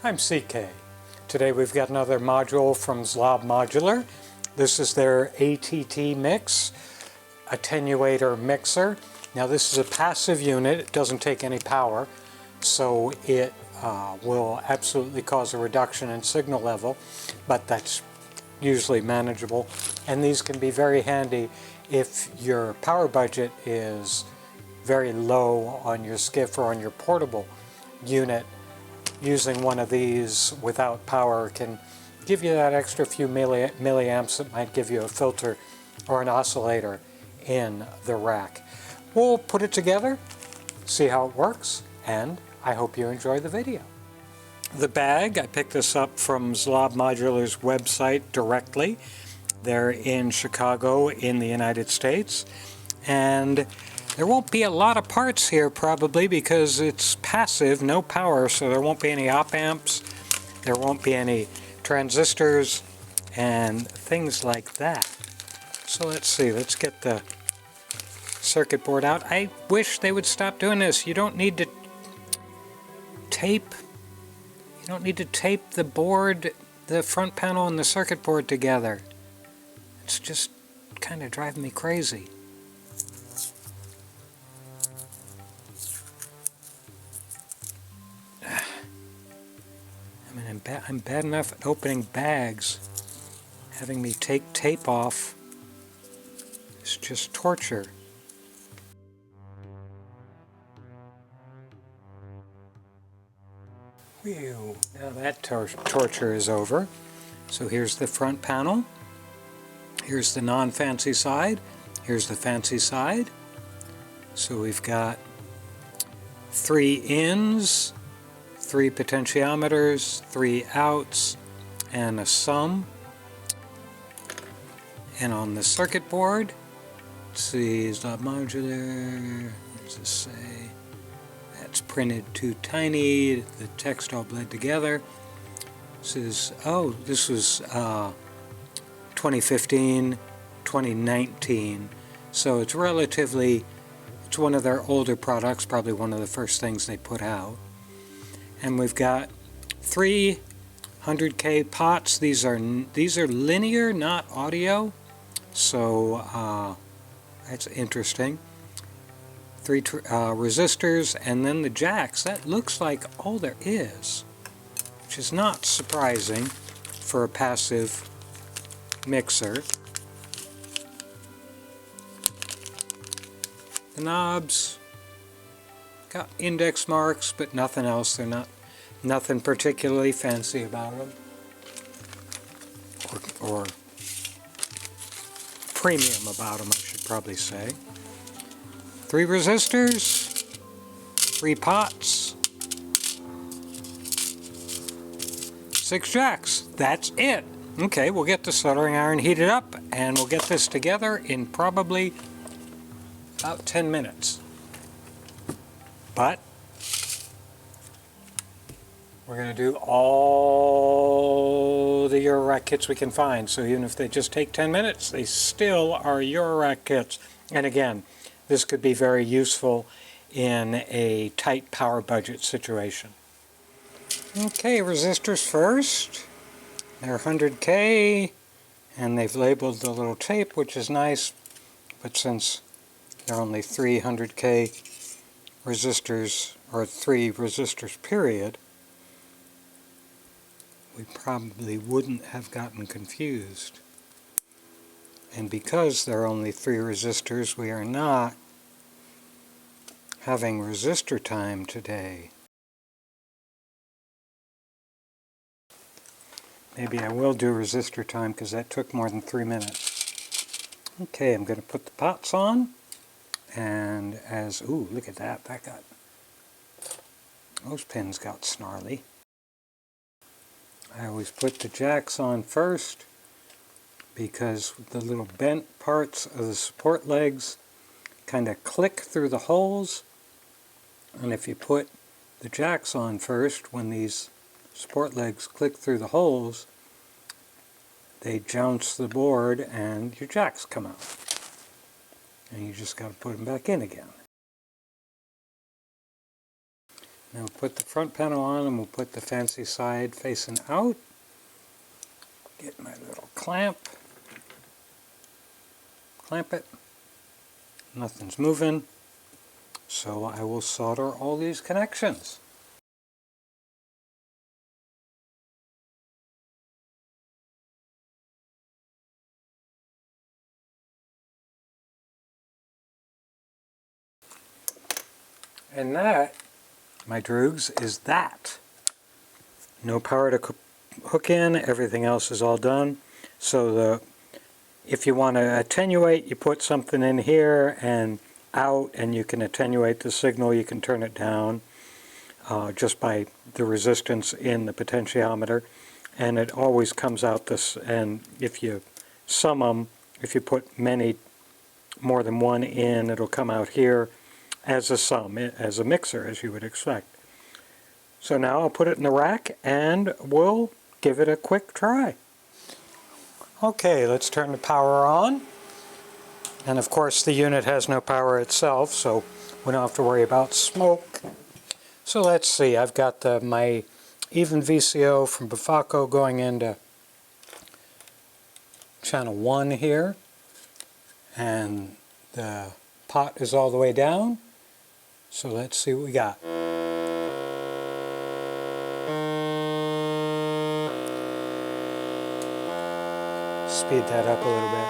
I'm CK. Today we've got another module from Zlob Modular. This is their ATT mix, attenuator mixer. Now this is a passive unit, it doesn't take any power, so it will absolutely cause a reduction in signal level, but that's usually manageable. And these can be very handy if your power budget is very low on your skiff or on your portable unit. Using one of these without power can give you that extra few milliamps that might give you a filter or an oscillator in the rack. We'll put it together, see how it works, and I hope you enjoy the video. The bag, I picked this up from Zlob Modular's website directly. They're in Chicago in the United States, and there won't be a lot of parts here probably because it's passive, no power, so there won't be any op amps, there won't be any transistors and things like that. So let's see, let's get the circuit board out. I wish they would stop doing this. You don't need to tape the board, the front panel and the circuit board together. It's just kind of driving me crazy. I'm bad enough at opening bags. Having me take tape off is just torture. Whew. Now that torture is over. So here's the front panel. Here's the non-fancy side. Here's the fancy side. So we've got 3 ins, 3 potentiometers, 3 outs, and a sum. And on the circuit board, let's see, Zlob Modular, what does this say? That's printed too tiny, the text all bled together. This is, oh, this was 2015, 2019, so it's relatively, it's one of their older products, probably one of the first things they put out. And we've got 3 100K pots. These are linear, not audio, so that's interesting. 3 resistors, and then the jacks. That looks like all there is, which is not surprising for a passive mixer. The knobs got index marks, but nothing else. They're nothing particularly fancy about them, or premium about them, I should probably say. 3 resistors, 3 pots, 6 jacks. That's it. Okay, we'll get the soldering iron heated up, and we'll get this together in probably about 10 minutes. But we're going to do all the eurorack kits we can find, so even if they just take 10 minutes, they still are eurorack kits. And again, this could be very useful in a tight power budget situation. Okay, resistors first. They're 100K, and they've labeled the little tape, which is nice, but since there are only 300K resistors, or 3 resistors period, we probably wouldn't have gotten confused. And because there are only 3 resistors, we are not having resistor time today. Maybe I will do resistor time because that took more than 3 minutes. Okay, I'm going to put the pots on, and as, ooh, look at that, those pins got snarly. I always put the jacks on first because the little bent parts of the support legs kind of click through the holes, and if you put the jacks on first, when these support legs click through the holes, they jounce the board and your jacks come out. And you just got to put them back in again. Now we'll put the front panel on and we'll put the fancy side facing out. Get my little clamp. Clamp it. Nothing's moving. So I will solder all these connections. And that, my droogs, is that. No power to hook in, everything else is all done. So if you want to attenuate, you put something in here and out, and you can attenuate the signal. You can turn it down just by the resistance in the potentiometer, and it always comes out this. And if you sum them, if you put more than one in, it'll come out here as a sum, as a mixer, as you would expect. So now I'll put it in the rack and we'll give it a quick try. Okay, let's turn the power on. And of course the unit has no power itself, so we don't have to worry about smoke. So let's see, I've got my even VCO from Bufaco going into channel 1 here, and the pot is all the way down. So let's see what we got. Speed that up a little bit.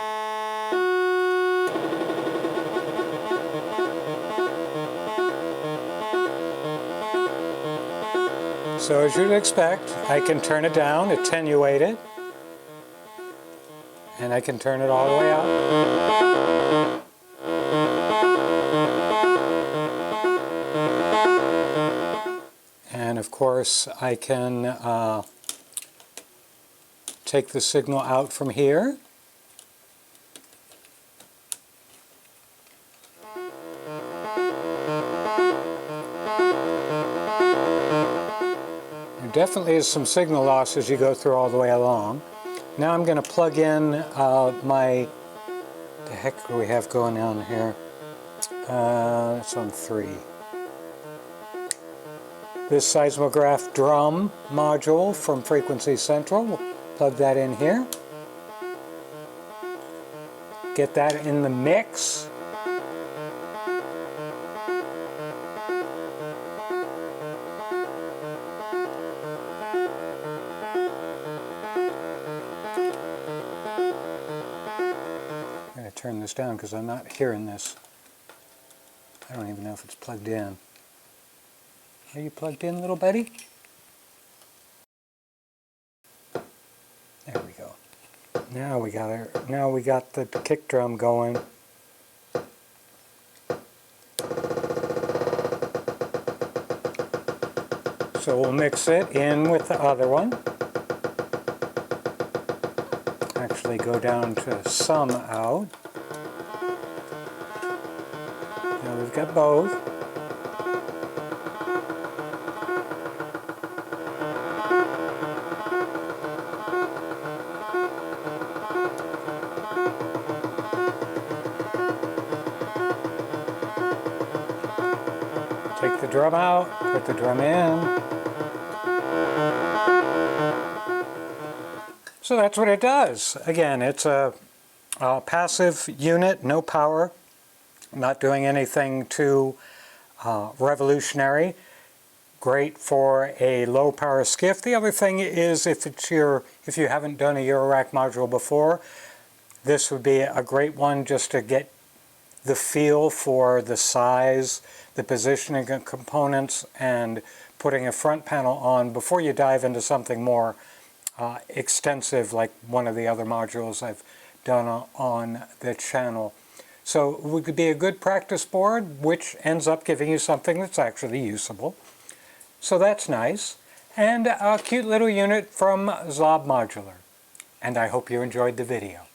So as you'd expect, I can turn it down, attenuate it, and I can turn it all the way up. And of course I can take the signal out from here. There definitely is some signal loss as you go through all the way along. Now I'm going to plug in the heck do we have going on here? It's on 3. This seismograph drum module from Frequency Central. We'll plug that in here. Get that in the mix. I'm going to turn this down because I'm not hearing this. I don't even know if it's plugged in. Are you plugged in, little buddy? There we go. Now we got the kick drum going. So we'll mix it in with the other one. Actually go down to sum out. Now we've got both. Take the drum out, put the drum in. So that's what it does. Again, it's a passive unit, no power, not doing anything too revolutionary. Great for a low power skiff. The other thing is if you haven't done a eurorack module before, this would be a great one just to get the feel for the size, the positioning of components, and putting a front panel on before you dive into something more extensive like one of the other modules I've done on the channel. So it would be a good practice board which ends up giving you something that's actually usable. So that's nice. And a cute little unit from Zlob Modular. And I hope you enjoyed the video.